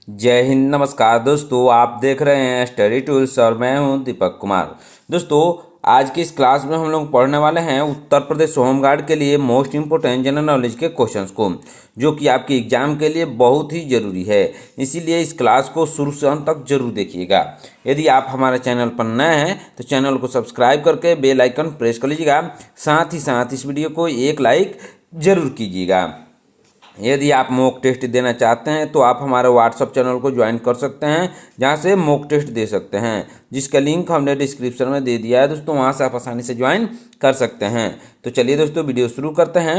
जय हिंद, नमस्कार दोस्तों। आप देख रहे हैं स्टडी टूल्स और मैं हूं दीपक कुमार। दोस्तों, आज की इस क्लास में हम लोग पढ़ने वाले हैं उत्तर प्रदेश होमगार्ड के लिए मोस्ट इंपोर्टेंट जनरल नॉलेज के क्वेश्चंस को, जो कि आपके एग्जाम के लिए बहुत ही ज़रूरी है। इसीलिए इस क्लास को शुरू से अंत तक जरूर देखिएगा। यदि आप हमारे चैनल पर नए हैं तो चैनल को सब्सक्राइब करके बेल आइकन प्रेस कर लीजिएगा। साथ ही साथ इस वीडियो को एक लाइक जरूर कीजिएगा। यदि आप मॉक टेस्ट देना चाहते हैं तो आप हमारे व्हाट्सअप चैनल को ज्वाइन कर सकते हैं, जहां से मॉक टेस्ट दे सकते हैं, जिसका लिंक हमने डिस्क्रिप्शन में दे दिया है दोस्तों। वहां से आप आसानी से ज्वाइन कर सकते हैं। तो चलिए दोस्तों, वीडियो शुरू करते हैं।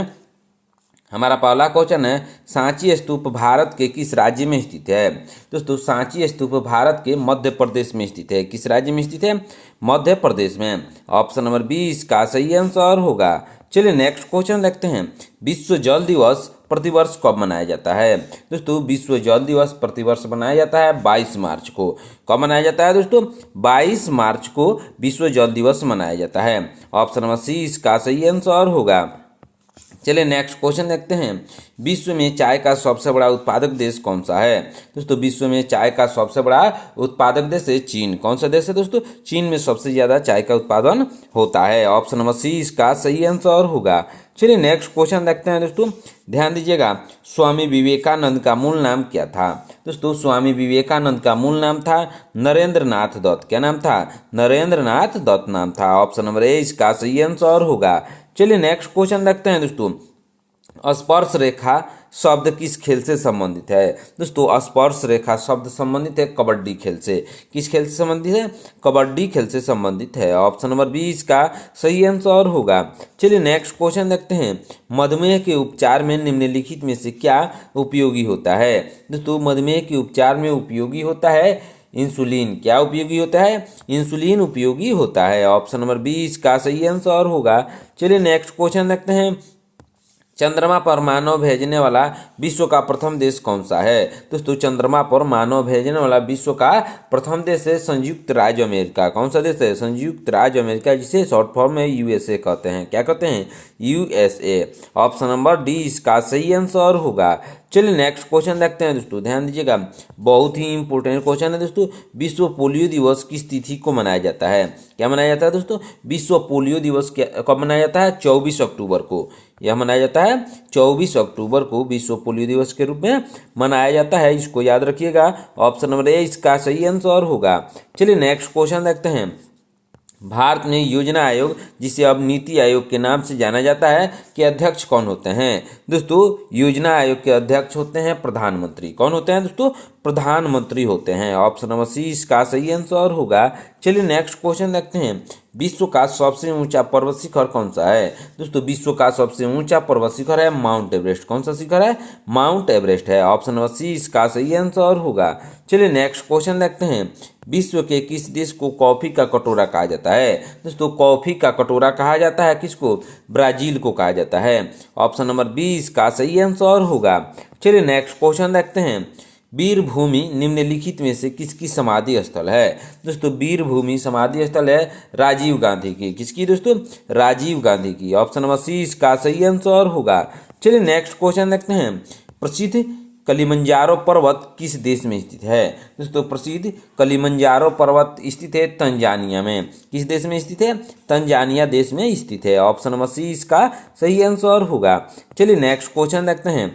हमारा पहला क्वेश्चन है, सांची स्तूप भारत के किस राज्य में स्थित है? दोस्तों, सांची स्तूप भारत के मध्य प्रदेश में स्थित है। किस राज्य में स्थित है? मध्य प्रदेश में। ऑप्शन नंबर 20 का सही आंसर होगा। चलिए नेक्स्ट क्वेश्चन देखते हैं। विश्व जल दिवस प्रतिवर्ष कब मनाया जाता है? दोस्तों, विश्व जल दिवस प्रतिवर्ष मनाया जाता है 22 मार्च को। कब मनाया जाता है दोस्तों? 22 मार्च को विश्व जल दिवस मनाया जाता है। ऑप्शन नंबर सी इसका सही आंसर होगा। चलिए नेक्स्ट क्वेश्चन देखते हैं। विश्व में चाय का सबसे बड़ा उत्पादक देश कौन सा है? दोस्तों, विश्व में चाय का सबसे बड़ा उत्पादक देश है चीन। कौन सा देश है दोस्तों? चीन में सबसे ज़्यादा चाय का उत्पादन होता है। ऑप्शन नंबर सी इसका सही आंसर होगा। चलिए नेक्स्ट क्वेश्चन देखते हैं दोस्तों। ध्यान दीजिएगा, स्वामी विवेकानंद का मूल नाम क्या था? दोस्तों, स्वामी विवेकानंद का मूल नाम था नरेंद्र नाथ दत्त। क्या नाम था? नरेंद्र नाथ दत्त नाम था। ऑप्शन नंबर ए इसका सही आंसर होगा। चलिए नेक्स्ट क्वेश्चन देखते हैं दोस्तों। स्पर्श रेखा शब्द किस खेल से संबंधित है? दोस्तों, स्पर्श रेखा शब्द संबंधित है कबड्डी खेल से। किस खेल से संबंधित है? कबड्डी खेल से संबंधित है। ऑप्शन नंबर 20 का सही आंसर होगा। चलिए नेक्स्ट क्वेश्चन देखते हैं। मधुमेह के उपचार में निम्नलिखित में से क्या उपयोगी होता है? दोस्तों, मधुमेह के उपचार में उपयोगी होता है इंसुलिन। क्या उपयोगी होता है? इंसुलिन उपयोगी होता है। ऑप्शन नंबर 20 का सही आंसर होगा। चलिए नेक्स्ट क्वेश्चन देखते हैं। चंद्रमा पर मानव भेजने वाला विश्व का प्रथम देश कौन सा है? दोस्तों, चंद्रमा पर मानव भेजने वाला विश्व का प्रथम देश है संयुक्त राज्य अमेरिका। कौन सा देश है? संयुक्त राज्य अमेरिका, जिसे शॉर्ट फॉर्म में यूएसए कहते हैं। क्या कहते हैं? यूएसए। ऑप्शन नंबर डी इसका सही आंसर होगा। चलिए नेक्स्ट क्वेश्चन देखते हैं दोस्तों। ध्यान दीजिएगा, बहुत ही इंपॉर्टेंट क्वेश्चन है दोस्तों। विश्व पोलियो दिवस किस तिथि को मनाया जाता है? क्या मनाया जाता है दोस्तों? विश्व पोलियो दिवस कब मनाया जाता है? 24 अक्टूबर को। यह मनाया जाता है 24 अक्टूबर को विश्व पोलियो दिवस के रूप में मनाया जाता है। इसको याद रखिएगा। ऑप्शन नंबर ए इसका सही आंसर होगा। चलिए नेक्स्ट क्वेश्चन देखते हैं। भारत में योजना आयोग, जिसे अब नीति आयोग के नाम से जाना जाता है, के अध्यक्ष कौन होते हैं? दोस्तों, योजना आयोग के अध्यक्ष होते हैं प्रधानमंत्री। कौन होते हैं दोस्तों? प्रधानमंत्री होते हैं। ऑप्शन नंबर सी इसका सही आंसर होगा। चलिए नेक्स्ट क्वेश्चन देखते हैं। विश्व का सबसे ऊंचा पर्वत शिखर कौन सा है? दोस्तों, विश्व का सबसे ऊंचा पर्वत शिखर है माउंट एवरेस्ट। कौन सा शिखर है? माउंट एवरेस्ट है। ऑप्शन नंबर सी इसका सही आंसर होगा। चलिए नेक्स्ट क्वेश्चन देखते हैं। विश्व के किस देश को कॉफी का कटोरा कहा जाता है? दोस्तों, कॉफी का कटोरा कहा जाता है किसको? ब्राजील को कहा जाता है। ऑप्शन नंबर 20 का सही आंसर होगा। चलिए नेक्स्ट क्वेश्चन देखते हैं। वीरभूमि निम्नलिखित में से किसकी समाधि स्थल है? दोस्तों, वीरभूमि समाधि स्थल है राजीव गांधी की। किसकी दोस्तों? राजीव गांधी की। ऑप्शन नंबर सी इसका सही आंसर होगा। चलिए नेक्स्ट क्वेश्चन देखते हैं। प्रसिद्ध कलिमंजारो पर्वत किस देश में स्थित है? दोस्तों, प्रसिद्ध कलिमंजारो पर्वत स्थित है तंजानिया में। किस देश में स्थित है? तंजानिया देश में स्थित है। ऑप्शन नंबर सी इसका सही आंसर होगा। चलिए नेक्स्ट क्वेश्चन देखते हैं।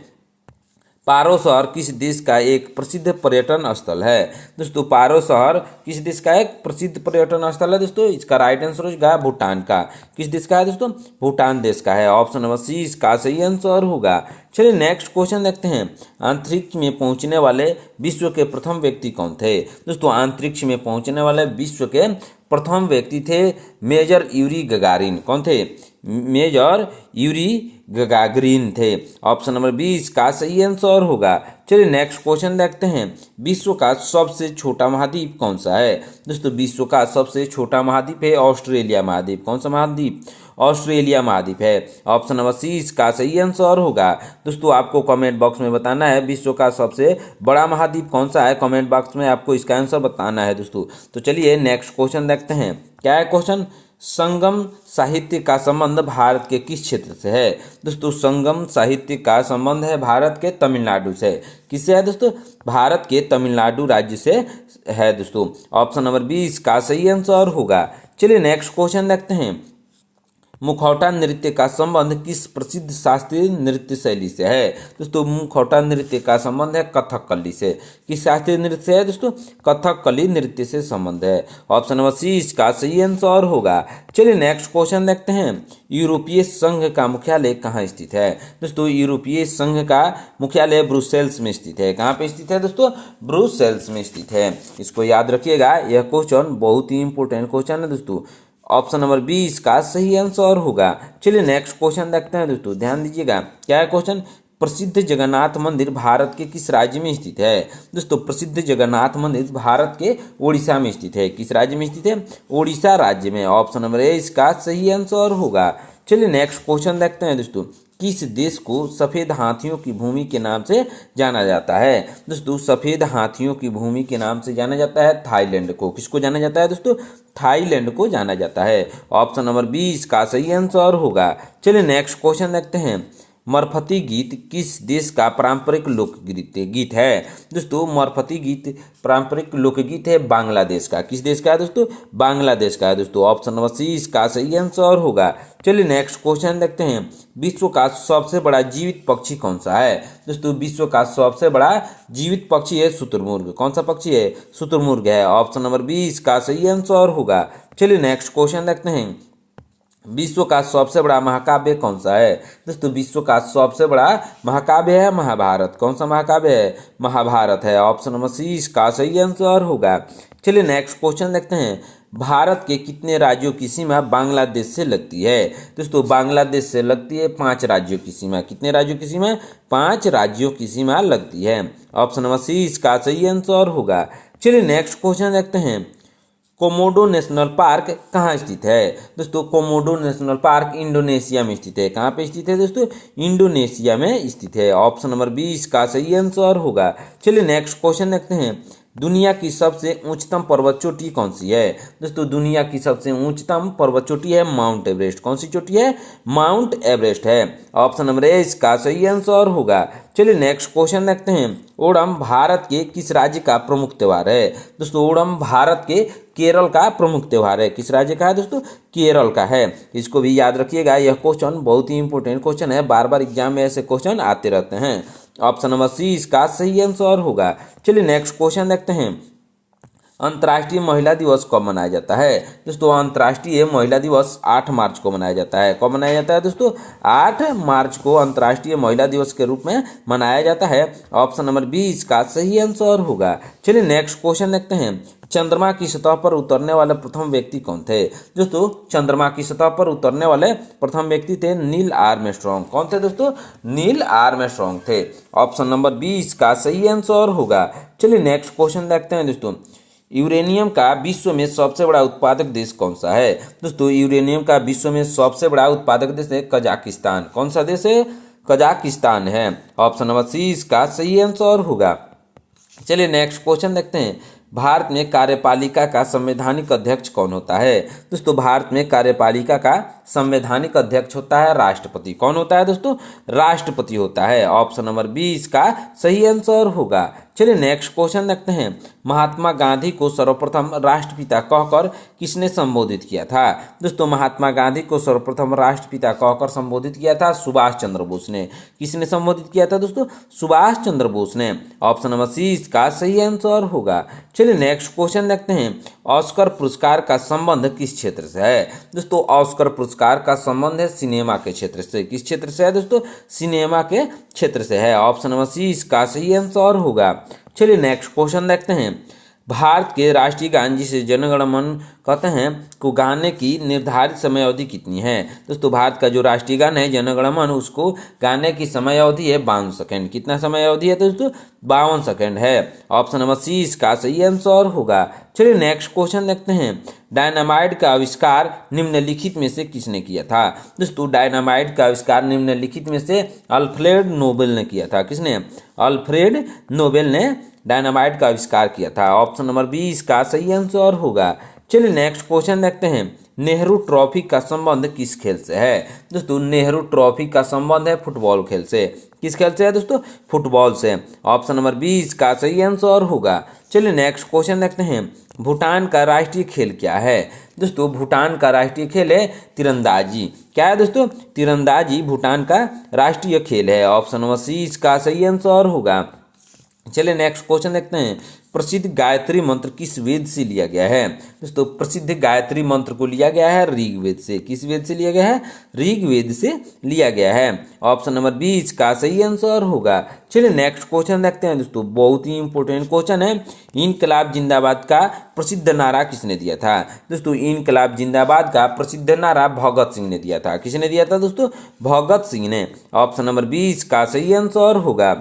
पारो शहर किस देश का एक प्रसिद्ध पर्यटन स्थल है? दोस्तों, पारो शहर किस देश का एक प्रसिद्ध पर्यटन स्थल है? दोस्तों, इसका राइट आंसर होगा भूटान का। किस देश का है दोस्तों? भूटान देश का है। ऑप्शन नंबर सी इसका सही आंसर होगा। चलिए नेक्स्ट क्वेश्चन देखते हैं। अंतरिक्ष में पहुंचने वाले विश्व के प्रथम व्यक्ति कौन थे? दोस्तों, अंतरिक्ष में पहुंचने वाले विश्व के प्रथम व्यक्ति थे मेजर यूरी गगारिन। कौन थे? मेजर यूरी गगारिन थे। ऑप्शन नंबर 20 का सही आंसर होगा। चलिए नेक्स्ट क्वेश्चन देखते हैं। विश्व का सबसे छोटा महाद्वीप कौन सा है? दोस्तों, विश्व का सबसे छोटा महाद्वीप है ऑस्ट्रेलिया महाद्वीप। कौन सा महाद्वीप? ऑस्ट्रेलिया महाद्वीप है। ऑप्शन नंबर सी इसका सही आंसर होगा। दोस्तों, आपको कमेंट बॉक्स में बताना है विश्व का सबसे बड़ा महाद्वीप कौन सा है। कमेंट बॉक्स में आपको इसका आंसर बताना है दोस्तों। तो चलिए नेक्स्ट क्वेश्चन देखते हैं। क्या है क्वेश्चन? संगम साहित्य का संबंध भारत के किस क्षेत्र से है? दोस्तों संगम साहित्य का संबंध है भारत के तमिलनाडु से। किससे है दोस्तों? भारत के तमिलनाडु राज्य से है दोस्तों। ऑप्शन नंबर 20 का सही आंसर होगा। चलिए नेक्स्ट क्वेश्चन देखते हैं। मुखौटा नृत्य का संबंध किस प्रसिद्ध शास्त्रीय नृत्य शैली से है? दोस्तों मुखौटा नृत्य का संबंध है कथकली से। किस शास्त्रीय नृत्य से है दोस्तों? कथकली नृत्य से संबंध है। ऑप्शन नंबर सी इसका सही आंसर होगा। चलिए नेक्स्ट क्वेश्चन देखते हैं। यूरोपीय संघ का मुख्यालय कहाँ स्थित है? दोस्तों यूरोपीय संघ का मुख्यालय ब्रुसेल्स में स्थित है। कहाँ पे स्थित है दोस्तों? ब्रुसेल्स में स्थित है। इसको याद रखिएगा, यह क्वेश्चन बहुत ही इंपॉर्टेंट क्वेश्चन है दोस्तों। ऑप्शन नंबर 20 का सही आंसर होगा। चलिए नेक्स्ट क्वेश्चन देखते हैं दोस्तों, ध्यान दीजिएगा। क्या है क्वेश्चन? प्रसिद्ध जगन्नाथ मंदिर भारत के किस राज्य में स्थित है? दोस्तों प्रसिद्ध जगन्नाथ मंदिर भारत के ओडिशा में स्थित है। किस राज्य में स्थित है? ओडिशा राज्य में। ऑप्शन नंबर ए इसका सही आंसर होगा। चलिए नेक्स्ट क्वेश्चन देखते हैं दोस्तों। किस देश को सफ़ेद हाथियों की भूमि के नाम से जाना जाता है? दोस्तों सफ़ेद हाथियों की भूमि के नाम से जाना जाता है थाईलैंड को। किसको जाना जाता है दोस्तों? थाईलैंड को जाना जाता है। ऑप्शन नंबर 20 का सही आंसर होगा। चलिए नेक्स्ट क्वेश्चन देखते हैं। मरफती गीत किस देश का पारंपरिक गीत है? दोस्तों मरफती गीत पारंपरिक लोकगीत है बांग्लादेश का। किस देश का है दोस्तों? बांग्लादेश का है दोस्तों। ऑप्शन नंबर सी इसका सही आंसर होगा। चलिए नेक्स्ट क्वेश्चन देखते हैं। विश्व का सबसे बड़ा जीवित पक्षी कौन सा है? दोस्तों विश्व का सबसे बड़ा जीवित पक्षी है शुतुरमुर्ग। कौन सा पक्षी है? शुतुरमुर्ग है। ऑप्शन नंबर 20 का सही आंसर होगा। चलिए नेक्स्ट क्वेश्चन देखते हैं। विश्व का सबसे बड़ा महाकाव्य कौन सा है? दोस्तों विश्व का सबसे बड़ा महाकाव्य है महाभारत। कौन सा महाकाव्य है? महाभारत है। ऑप्शन नंबर सी इसका सही आंसर होगा। चलिए नेक्स्ट क्वेश्चन देखते हैं। भारत के कितने राज्यों की सीमा बांग्लादेश से लगती है? दोस्तों बांग्लादेश से लगती है 5 राज्यों की सीमा। कितने राज्यों की सीमा? 5 राज्यों की सीमा लगती है। ऑप्शन नंबर सी इसका सही आंसर होगा। चलिए नेक्स्ट क्वेश्चन देखते हैं। कोमोडो नेशनल पार्क कहाँ स्थित है? दोस्तों कोमोडो नेशनल पार्क इंडोनेशिया में स्थित है। कहाँ पे स्थित है दोस्तों? इंडोनेशिया में स्थित है। ऑप्शन नंबर 20 का सही आंसर होगा। चलिए नेक्स्ट क्वेश्चन देखते हैं। दुनिया की सबसे उच्चतम पर्वत चोटी कौन सी है? दोस्तों दुनिया की सबसे उच्चतम पर्वत चोटी है माउंट एवरेस्ट। कौन सी चोटी है? माउंट एवरेस्ट है। ऑप्शन नंबर ए इसका सही आंसर होगा। चलिए नेक्स्ट क्वेश्चन देखते हैं। ओणम भारत के किस राज्य का प्रमुख त्यौहार है? दोस्तों ओणम भारत के केरल का प्रमुख त्यौहार है। किस राज्य का है दोस्तों? केरल का है। इसको भी याद रखिएगा, यह क्वेश्चन बहुत ही इंपॉर्टेंट क्वेश्चन है। बार बार एग्जाम में ऐसे क्वेश्चन आते रहते हैं। ऑप्शन नंबर सी इसका सही आंसर होगा। चलिए नेक्स्ट क्वेश्चन देखते हैं। अंतर्राष्ट्रीय महिला दिवस कब मनाया जाता है? दोस्तों अंतर्राष्ट्रीय महिला दिवस 8 मार्च को मनाया जाता है। कब मनाया जाता है दोस्तों? 8 मार्च को अंतर्राष्ट्रीय महिला दिवस के रूप में मनाया जाता है। ऑप्शन नंबर 20 का सही आंसर होगा। चलिए नेक्स्ट क्वेश्चन देखते हैं। चंद्रमा की सतह पर उतरने वाले प्रथम व्यक्ति कौन थे? दोस्तों चंद्रमा की सतह पर उतरने वाले प्रथम व्यक्ति थे नील आर्मस्ट्रॉन्ग। कौन थे दोस्तों? नील आर्मस्ट्रॉन्ग थे। ऑप्शन नंबर 20 का सही आंसर होगा। चलिए नेक्स्ट क्वेश्चन देखते हैं दोस्तों। यूरेनियम का विश्व में सबसे बड़ा उत्पादक देश कौन सा है? दोस्तों यूरेनियम का विश्व में सबसे बड़ा उत्पादक देश है कजाकिस्तान। कौन सा देश है? कजाकिस्तान है। ऑप्शन नंबर सी इसका सही आंसर होगा। चलिए नेक्स्ट क्वेश्चन देखते हैं। भारत में कार्यपालिका का संवैधानिक अध्यक्ष कौन होता है? दोस्तों भारत में कार्यपालिका का संवैधानिक अध्यक्ष होता है राष्ट्रपति। कौन होता है दोस्तों? राष्ट्रपति होता है। ऑप्शन नंबर 20 का सही आंसर होगा। चलिए नेक्स्ट क्वेश्चन देखते हैं। महात्मा गांधी को सर्वप्रथम राष्ट्रपिता कहकर किसने संबोधित किया था? दोस्तों महात्मा गांधी को सर्वप्रथम राष्ट्रपिता कहकर संबोधित किया था सुभाष चंद्र बोस ने। किसने संबोधित किया था दोस्तों? सुभाष चंद्र बोस ने। ऑप्शन नंबर सी इसका सही आंसर होगा। चलिए नेक्स्ट क्वेश्चन देखते हैं। ऑस्कर पुरस्कार का संबंध किस क्षेत्र से है? दोस्तों ऑस्कर पुरस्कार का संबंध है सिनेमा के क्षेत्र से। किस क्षेत्र से है दोस्तों? सिनेमा के क्षेत्र से है। ऑप्शन नंबर सी इसका सही आंसर होगा। चलिए नेक्स्ट क्वेश्चन देखते हैं। भारत के राष्ट्रीय गान जिसे जन गण मन कहते हैं को गाने की निर्धारित समय अवधि कितनी है? दोस्तों भारत का जो राष्ट्रीय गान है जन गण मन उसको गाने की समय अवधि है 52 सेकेंड। कितना समय अवधि है दोस्तों? 52 सेकेंड है। ऑप्शन नंबर सी इसका सही आंसर होगा। चलिए नेक्स्ट क्वेश्चन देखते हैं। डायनामाइट का आविष्कार निम्नलिखित में से किसने किया था? दोस्तों डायनामाइट का आविष्कार निम्नलिखित में से अल्फ्रेड नोबेल ने किया था। किसने? अल्फ्रेड नोबेल ने डायनामाइट का आविष्कार किया था। ऑप्शन नंबर 20 का सही आंसर होगा। चलिए नेक्स्ट क्वेश्चन देखते हैं, नेहरू ट्रॉफी का संबंध किस खेल से है? दोस्तों नेहरू ट्रॉफी का संबंध है फुटबॉल खेल से। किस खेल से है दोस्तों? फुटबॉल से। ऑप्शन नंबर 20 का सही आंसर होगा। चलिए नेक्स्ट क्वेश्चन देखते हैं, भूटान का राष्ट्रीय खेल क्या है? दोस्तों भूटान का राष्ट्रीय खेल है तीरंदाजी। क्या है दोस्तों? तीरंदाजी भूटान का राष्ट्रीय खेल है। ऑप्शन नंबर 20 का सही आंसर होगा। चलिए नेक्स्ट क्वेश्चन देखते हैं, प्रसिद्ध गायत्री मंत्र किस वेद से लिया गया है? दोस्तों प्रसिद्ध गायत्री मंत्र को लिया गया है ऋग्वेद से। किस वेद से लिया गया है? ऋग्वेद से लिया गया है। ऑप्शन नंबर 20 का सही आंसर होगा। चलिए नेक्स्ट क्वेश्चन देखते हैं दोस्तों, बहुत ही इंपॉर्टेंट क्वेश्चन है, इनकलाब जिंदाबाद का प्रसिद्ध नारा किसने दिया था? दोस्तों इनकलाब जिंदाबाद का प्रसिद्ध नारा भगत सिंह ने दिया था। किसने दिया था दोस्तों? भगत सिंह ने। ऑप्शन नंबर 20 का सही आंसर होगा।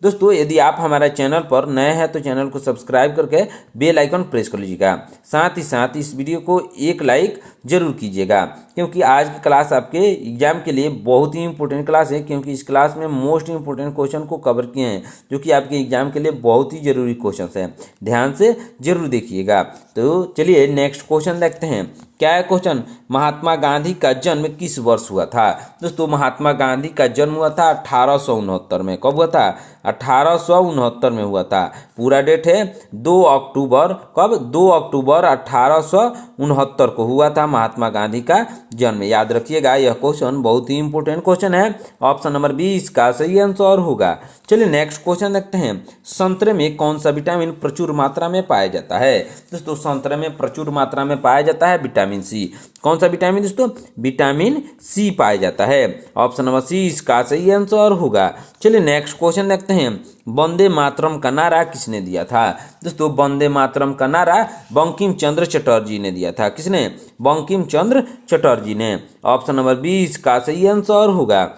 दोस्तों यदि आप हमारे चैनल पर नए हैं तो चैनल को सब्सक्राइब करके बेल आइकन प्रेस कर लीजिएगा। साथ ही साथ इस वीडियो को एक लाइक जरूर कीजिएगा, क्योंकि आज की क्लास आपके एग्जाम के लिए बहुत ही इंपॉर्टेंट क्लास है, क्योंकि इस क्लास में मोस्ट इंपॉर्टेंट क्वेश्चन को कवर किए हैं जो कि आपके एग्जाम के लिए बहुत ही जरूरी क्वेश्चन हैं। ध्यान से जरूर देखिएगा। तो चलिए नेक्स्ट क्वेश्चन देखते हैं, क्या है क्वेश्चन, महात्मा गांधी का जन्म किस वर्ष हुआ था? दोस्तों महात्मा गांधी का जन्म हुआ था 1869 में। कब हुआ था? 1869 में हुआ था। पूरा डेट है 2 अक्टूबर। कब? 2 अक्टूबर 1869 को हुआ था महात्मा गांधी का जन्म। याद रखिएगा, यह क्वेश्चन बहुत ही इंपॉर्टेंट क्वेश्चन है। ऑप्शन नंबर 20 का सही आंसर होगा। चलिए नेक्स्ट क्वेश्चन देखते हैं, संतरे में कौन सा विटामिन प्रचुर मात्रा में पाया जाता है? दोस्तों संतरे में प्रचुर मात्रा में पाया जाता है विटामिन सी। कौन सा विटामिन दोस्तों? विटामिन सी पाया जाता है। ऑप्शन नंबर 20 का सही आंसर होगा। चलिए नेक्स्ट क्वेश्चन देखते हैं, वंदे मातरम का नारा किसने दिया था? दोस्तों वंदे मातरम का नारा बंकिम चंद्र चटर्जी ने दिया था। किसने? बंकिम चंद्र चटर्जी ने। ऑप्शन नंबर 20 का सही आंसर होगा।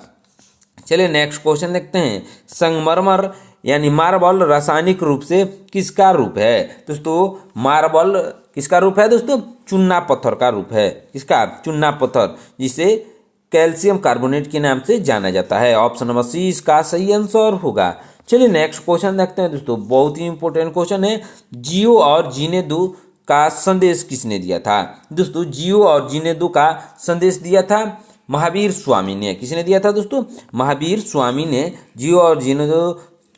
चलिए नेक्स्ट क्वेश्चन देखते हैं, संगमरमर यानी मार्बल रासायनिक रूप से किसका रूप है? दोस्तों मार्बल किसका रूप है दोस्तों? चूना पत्थर का रूप है। किसका? चूना पत्थर, जिसे कैल्शियम कार्बोनेट के नाम से जाना जाता है। ऑप्शन नंबर 20 का सही आंसर होगा। चलिए नेक्स्ट क्वेश्चन देखते हैं दोस्तों, बहुत ही इंपॉर्टेंट क्वेश्चन है, जियो और जीने दो का संदेश किसने दिया था? दोस्तों जियो और जीने दो का संदेश दिया था महावीर स्वामी ने। किसने दिया था दोस्तों? महावीर स्वामी ने जियो और जीने दो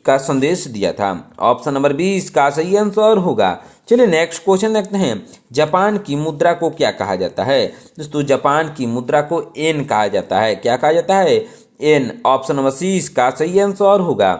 का संदेश दिया था। ऑप्शन नंबर 20 का सही आंसर होगा। चलिए नेक्स्ट क्वेश्चन देखते हैं, जापान की मुद्रा को क्या कहा जाता है? दोस्तों जापान की मुद्रा को एन कहा जाता है। क्या कहा जाता है? एन। ऑप्शन नंबर 20 का सही आंसर होगा।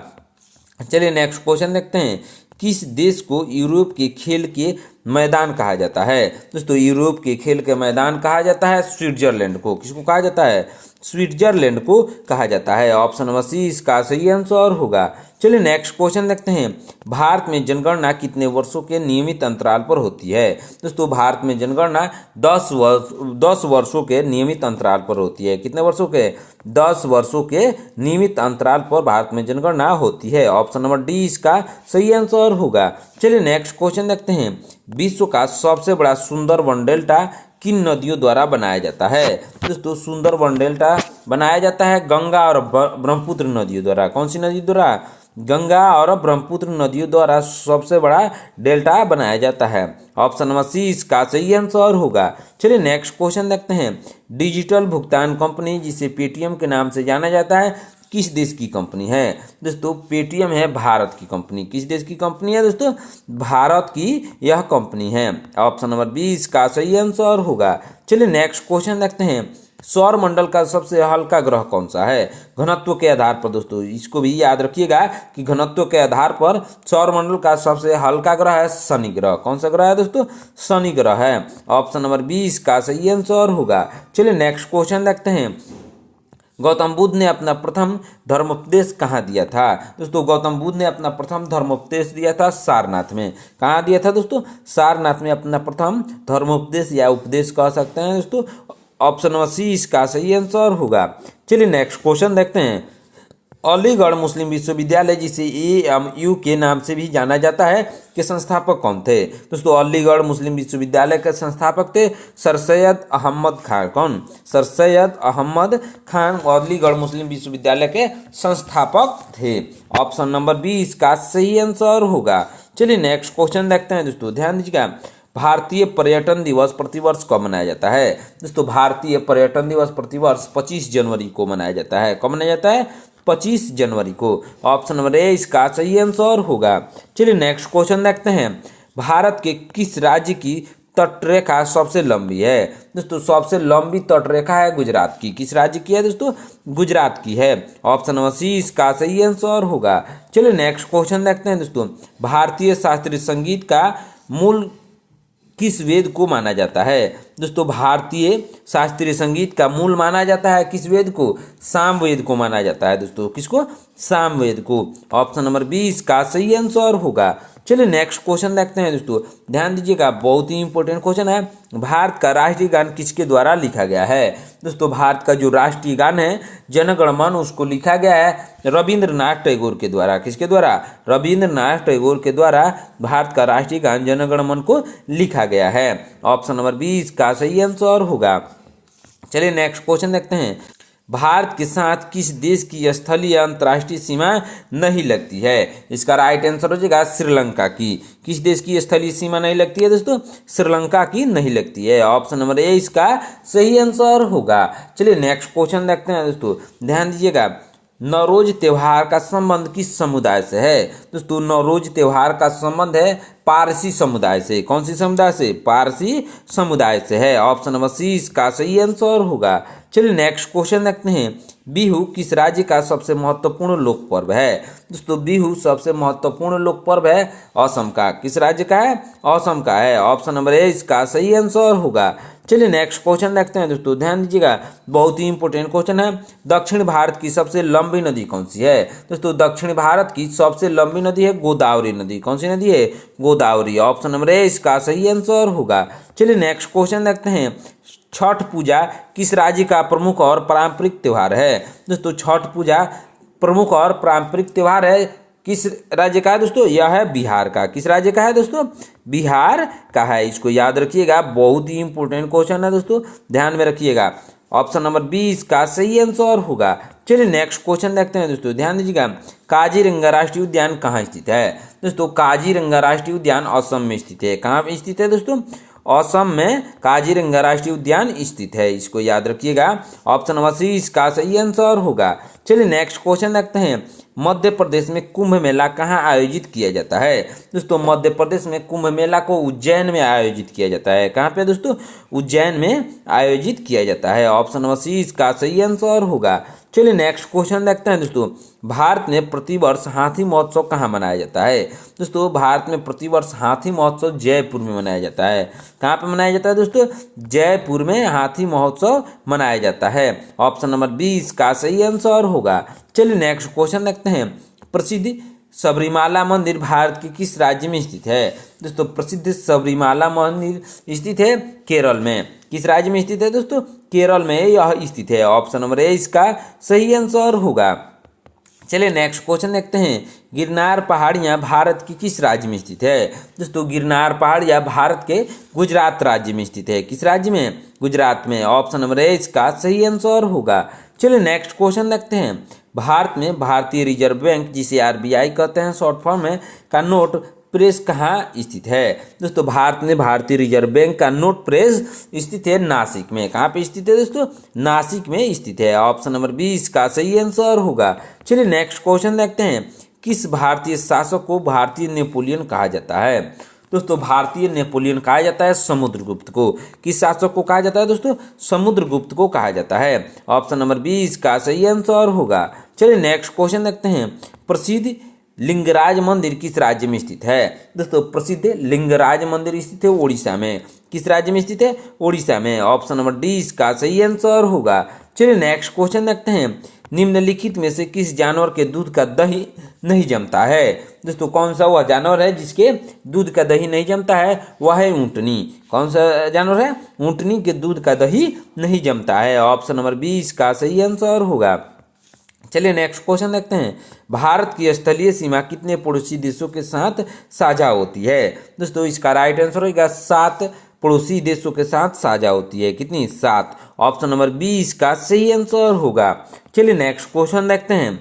चलिए नेक्स्ट क्वेश्चन देखते हैं, किस देश को यूरोप के खेल के मैदान कहा जाता है? दोस्तों यूरोप के खेल के मैदान कहा जाता है स्विट्जरलैंड को। किसको कहा जाता है? स्विट्जरलैंड को कहा जाता है। ऑप्शन नंबर 20 का सही आंसर होगा। चलिए नेक्स्ट क्वेश्चन देखते हैं, भारत में जनगणना कितने वर्षों के नियमित अंतराल पर होती है? दोस्तों भारत में जनगणना 10 वर्षों के नियमित अंतराल पर होती है। कितने वर्षों के? 10 वर्षों के नियमित अंतराल पर भारत में जनगणना होती है। ऑप्शन नंबर डी इसका सही आंसर होगा। चलिए नेक्स्ट क्वेश्चन देखते हैं, विश्व का सबसे बड़ा सुंदरबन डेल्टा किन नदियों द्वारा बनाया जाता है? दोस्तों सुंदरबन डेल्टा बनाया जाता है गंगा और ब्रह्मपुत्र नदियों द्वारा। कौन सी नदी द्वारा? गंगा और ब्रह्मपुत्र नदियों द्वारा सबसे बड़ा डेल्टा बनाया जाता है। ऑप्शन नंबर सी इसका सही आंसर होगा। चलिए नेक्स्ट क्वेश्चन देखते हैं, डिजिटल भुगतान कंपनी जिसे पेटीएम के नाम से जाना जाता है किस देश की कंपनी है? दोस्तों पेटीएम है भारत की कंपनी। किस देश की कंपनी है दोस्तों? भारत की यह कंपनी है। ऑप्शन नंबर 20 का सही आंसर होगा। चलिए नेक्स्ट क्वेश्चन देखते हैं, सौर मंडल का सबसे हल्का ग्रह कौन सा है? घनत्व के आधार पर दोस्तों इसको भी याद रखिएगा कि घनत्व के आधार पर सौर मंडल का सबसे हल्का ग्रह है शनि ग्रह। कौन सा ग्रह है दोस्तों? शनि ग्रह है। ऑप्शन नंबर 20 का सही आंसर होगा। चलिए नेक्स्ट क्वेश्चन देखते हैं, गौतम बुद्ध ने अपना प्रथम धर्मोपदेश कहाँ दिया था? दोस्तों गौतम बुद्ध ने अपना प्रथम धर्मोपदेश दिया था सारनाथ में। कहाँ दिया था दोस्तों? सारनाथ में अपना प्रथम धर्मोपदेश या उपदेश कह सकते हैं दोस्तों। ऑप्शन नंबर सी इसका सही आंसर होगा। चलिए नेक्स्ट क्वेश्चन देखते हैं, अलीगढ़ मुस्लिम विश्वविद्यालय जिसे AMU के नाम से भी जाना जाता है के संस्थापक कौन थे? दोस्तों अलीगढ़ मुस्लिम विश्वविद्यालय के संस्थापक थे सर सैयद अहमद खान। कौन? सर सैयद अहमद खान अलीगढ़ मुस्लिम विश्वविद्यालय के संस्थापक थे। ऑप्शन नंबर 20 का सही आंसर होगा। चलिए नेक्स्ट क्वेश्चन देखते हैं दोस्तों, ध्यान दीजिएगा, भारतीय पर्यटन दिवस प्रतिवर्ष कब मनाया जाता है? दोस्तों भारतीय पर्यटन दिवस प्रतिवर्ष 25 जनवरी को मनाया जाता है। कब मनाया जाता है? 25 जनवरी को। ऑप्शन नंबर ए इसका सही आंसर होगा। चलिए नेक्स्ट क्वेश्चन देखते हैं। भारत के किस राज्य की तटरेखा सबसे लंबी है? दोस्तों सबसे लंबी तटरेखा है गुजरात की। किस राज्य की है दोस्तों? गुजरात की है। ऑप्शन नंबर सी इसका सही आंसर होगा। चलिए नेक्स्ट क्वेश्चन देखते हैं दोस्तों। भारतीय शास्त्रीय संगीत का मूल किस वेद को माना जाता है? दोस्तों भारतीय शास्त्रीय संगीत का मूल माना जाता है किस वेद को? सामवेद को माना जाता है दोस्तों। किसको? सामवेद को। ऑप्शन नंबर बी इसका सही आंसर होगा। चलिए नेक्स्ट क्वेश्चन देखते हैं दोस्तों। ध्यान दीजिएगा, बहुत ही इंपॉर्टेंट क्वेश्चन है। भारत का राष्ट्रीय गान किसके द्वारा लिखा गया है? दोस्तों भारत का जो राष्ट्रीय गान है जन गण मन, उसको लिखा गया है रविंद्रनाथ टैगोर के द्वारा। किसके द्वारा? रविंद्रनाथ टैगोर के द्वारा भारत का राष्ट्रीय गान जन गण मन को लिखा गया है। ऑप्शन नंबर बी इसका सही आंसर होगा। चलिए नेक्स्ट क्वेश्चन देखते हैं। भारत के साथ किस देश की स्थलीय अंतर्राष्ट्रीय सीमा नहीं लगती है? इसका राइट आंसर हो जाएगा श्रीलंका की। किस देश की स्थलीय सीमा नहीं लगती है दोस्तों? श्रीलंका की नहीं लगती है। ऑप्शन नंबर ए इसका सही आंसर होगा। चलिए नेक्स्ट क्वेश्चन देखते हैं दोस्तों। ध्यान दीजिएगा, नवरोज त्योहार का संबंध किस समुदाय से है? दोस्तों नवरोज त्योहार का संबंध है पारसी समुदाय से। कौन सी समुदाय से? पारसी समुदाय से है। ऑप्शन नंबर सी इसका सही आंसर होगा। चलिए नेक्स्ट क्वेश्चन देखते हैं। बिहू किस राज्य का सबसे महत्वपूर्ण लोक पर्व है? दोस्तों बिहू सबसे महत्वपूर्ण लोक पर्व है असम का। किस राज्य का है? असम का है। ऑप्शन नंबर ए इसका सही आंसर होगा। चलिए नेक्स्ट क्वेश्चन देखते हैं दोस्तों। ध्यान दीजिएगा, बहुत ही इंपॉर्टेंट क्वेश्चन है। दक्षिण भारत की सबसे लंबी नदी कौन सी है? दोस्तों दक्षिण भारत की सबसे लंबी नदी है गोदावरी नदी। कौन सी नदी है? गोदावरी। ऑप्शन नंबर ए इसका सही आंसर होगा। चलिए नेक्स्ट क्वेश्चन देखते हैं। छठ पूजा किस राज्य का प्रमुख और पारंपरिक त्योहार है? दोस्तों छठ पूजा प्रमुख और पारंपरिक त्योहार है किस राज्य का है दोस्तों? यह है बिहार का। किस राज्य का है दोस्तों? बिहार का है। इसको याद रखिएगा, बहुत ही इंपॉर्टेंट क्वेश्चन है दोस्तों, ध्यान में रखिएगा। ऑप्शन नंबर बी इसका सही आंसर होगा। चलिए नेक्स्ट क्वेश्चन देखते हैं दोस्तों। ध्यान दीजिएगा, काजीरंगा राष्ट्रीय उद्यान कहाँ स्थित है? दोस्तों काजीरंगा राष्ट्रीय उद्यान असम में स्थित है। कहाँ पे स्थित है दोस्तों? असम में काजीरंगा राष्ट्रीय उद्यान स्थित है। इसको याद रखिएगा। ऑप्शन नंबर सी इसका सही आंसर होगा। चलिए नेक्स्ट क्वेश्चन देखते हैं। मध्य प्रदेश में कुंभ मेला कहाँ आयोजित किया जाता है? दोस्तों मध्य प्रदेश में कुंभ मेला को उज्जैन में आयोजित किया जाता है। कहाँ पे दोस्तों? उज्जैन में आयोजित किया जाता है। ऑप्शन नंबर सी इसका सही आंसर होगा। चलिए नेक्स्ट क्वेश्चन देखते हैं दोस्तों। भारत में प्रतिवर्ष हाथी महोत्सव कहाँ मनाया जाता है? दोस्तों भारत में प्रतिवर्ष हाथी महोत्सव जयपुर में मनाया जाता है। कहाँ पे मनाया जाता है दोस्तों? जयपुर में हाथी महोत्सव मनाया जाता है। ऑप्शन नंबर बी इसका सही आंसर होगा। चलिए नेक्स्ट क्वेश्चन देखते हैं। प्रसिद्ध सबरीमाला मंदिर भारत के किस राज्य में स्थित है? दोस्तों प्रसिद्ध सबरीमाला मंदिर स्थित है केरल में। किस राज्य में स्थित है दोस्तों? केरल में यह स्थित है। ऑप्शन नंबर ए इसका सही आंसर होगा। चलिए नेक्स्ट क्वेश्चन देखते हैं। गिरनार पहाड़ियाँ भारत की किस राज्य में स्थित है? दोस्तों गिरनार पहाड़ियाँ भारत के गुजरात राज्य में स्थित है। किस राज्य में? गुजरात में। ऑप्शन नंबर ए इसका सही आंसर होगा। चलिए नेक्स्ट क्वेश्चन देखते हैं। भारत में भारतीय रिजर्व बैंक, जिसे आरबीआई कहते हैं शॉर्ट फॉर्म में, का नोट प्रेस कहाँ स्थित है? दोस्तों भारत में भारतीय रिजर्व बैंक का नोट प्रेस स्थित है नासिक में। कहाँ पे स्थित है दोस्तों? नासिक में स्थित है। ऑप्शन नंबर बी इसका सही आंसर होगा। चलिए नेक्स्ट क्वेश्चन देखते हैं। किस भारतीय शासक को भारतीय नेपोलियन कहा जाता है? दोस्तों भारतीय नेपोलियन कहा जाता है समुद्रगुप्त को। किस शासक को कहा जाता है दोस्तों? समुद्रगुप्त को कहा जाता है। ऑप्शन नंबर बी इसका सही आंसर होगा। चलिए नेक्स्ट क्वेश्चन देखते हैं। प्रसिद्ध लिंगराज मंदिर किस राज्य में स्थित है? दोस्तों प्रसिद्ध लिंगराज मंदिर स्थित है उड़ीसा में। किस राज्य में स्थित है? उड़ीसा में। ऑप्शन नंबर डी इसका सही आंसर होगा। चलिए नेक्स्ट क्वेश्चन देखते हैं। निम्नलिखित में से किस जानवर के दूध का दही नहीं जमता है? दोस्तों कौन सा वह जानवर है जिसके दूध का दही नहीं जमता है? वह है ऊँटनी। कौन सा जानवर है? ऊँटनी के दूध का दही नहीं जमता है। ऑप्शन नंबर बी इसका सही आंसर होगा। चलिए नेक्स्ट क्वेश्चन देखते हैं। भारत की स्थलीय सीमा कितने पड़ोसी देशों के साथ साझा होती है? दोस्तों इसका राइट आंसर होगा 7 पड़ोसी देशों के साथ साझा होती है। कितनी? 7। ऑप्शन नंबर बी इसका सही आंसर होगा। चलिए नेक्स्ट क्वेश्चन देखते हैं।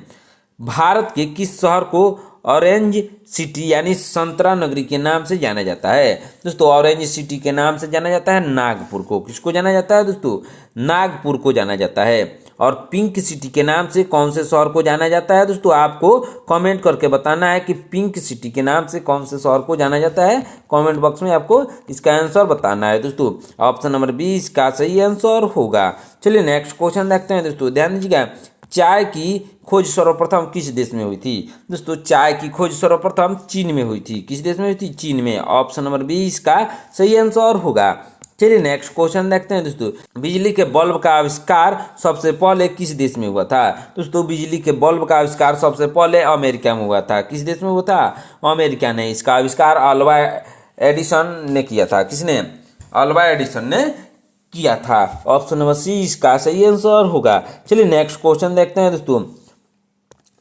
भारत के किस शहर को ऑरेंज सिटी यानी संतरा नगरी के नाम से जाना जाता है। दोस्तों ऑरेंज सिटी के नाम से जाना जाता है नागपुर को। किसको जाना जाता है दोस्तों? नागपुर को जाना जाता है। और पिंक सिटी के नाम से कौन से शहर को जाना जाता है दोस्तों? आपको कमेंट करके बताना है कि पिंक सिटी के नाम से कौन से शहर को जाना जाता है। कमेंट बॉक्स में आपको इसका आंसर बताना है दोस्तों। ऑप्शन नंबर 20 का सही आंसर होगा। चलिए नेक्स्ट क्वेश्चन देखते हैं दोस्तों। ध्यान दीजिएगा, चाय की खोज सर्वप्रथम किस देश में हुई थी? दोस्तों चाय की खोज सर्वप्रथम चीन में हुई थी। किस देश में हुई थी? चीन में। ऑप्शन नंबर 20 का सही आंसर होगा। चलिए नेक्स्ट क्वेश्चन देखते हैं दोस्तों। बिजली के बल्ब का आविष्कार सबसे पहले किस देश में हुआ था? दोस्तों बिजली के बल्ब का आविष्कार सबसे पहले अमेरिका में हुआ था। किस देश में हुआ था? अमेरिका ने। इसका आविष्कार अल्वा एडिसन ने किया था। किसने? अल्वा एडिसन ने किया था। ऑप्शन नंबर सी इसका सही आंसर होगा। चलिए नेक्स्ट क्वेश्चन देखते हैं दोस्तों।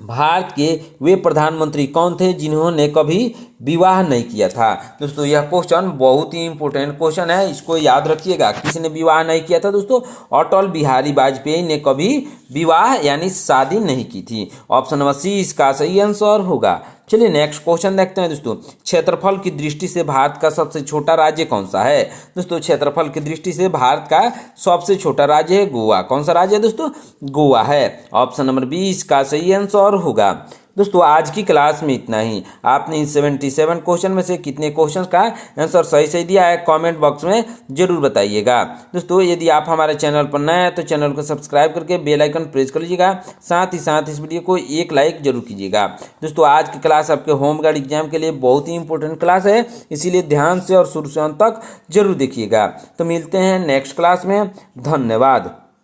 भारत के वे प्रधानमंत्री कौन थे जिन्होंने कभी विवाह नहीं किया था? दोस्तों यह क्वेश्चन बहुत ही इंपॉर्टेंट क्वेश्चन है, इसको याद रखिएगा। किसने विवाह नहीं किया था दोस्तों? अटल बिहारी वाजपेयी ने कभी विवाह यानी शादी नहीं की थी। ऑप्शन नंबर सी इसका सही आंसर होगा। चलिए नेक्स्ट क्वेश्चन देखते हैं दोस्तों। क्षेत्रफल की दृष्टि से भारत का सबसे छोटा राज्य कौन सा है? दोस्तों क्षेत्रफल की दृष्टि से भारत का सबसे छोटा राज्य है गोवा। कौन सा राज्य है दोस्तों? गोवा है। ऑप्शन नंबर 20 का सही आंसर होगा। दोस्तों आज की क्लास में इतना ही। आपने इन 77 क्वेश्चन में से कितने क्वेश्चन का आंसर सही दिया है कमेंट बॉक्स में जरूर बताइएगा। दोस्तों यदि आप हमारे चैनल पर नए हैं तो चैनल को सब्सक्राइब करके बेल आइकन प्रेस कर लीजिएगा। साथ ही साथ इस वीडियो को एक लाइक जरूर कीजिएगा। दोस्तों आज की क्लास आपके होम गार्ड एग्जाम के लिए बहुत ही इंपॉर्टेंट क्लास है, इसीलिए ध्यान से और शुरू से अंत तक जरूर देखिएगा। तो मिलते हैं नेक्स्ट क्लास में। धन्यवाद।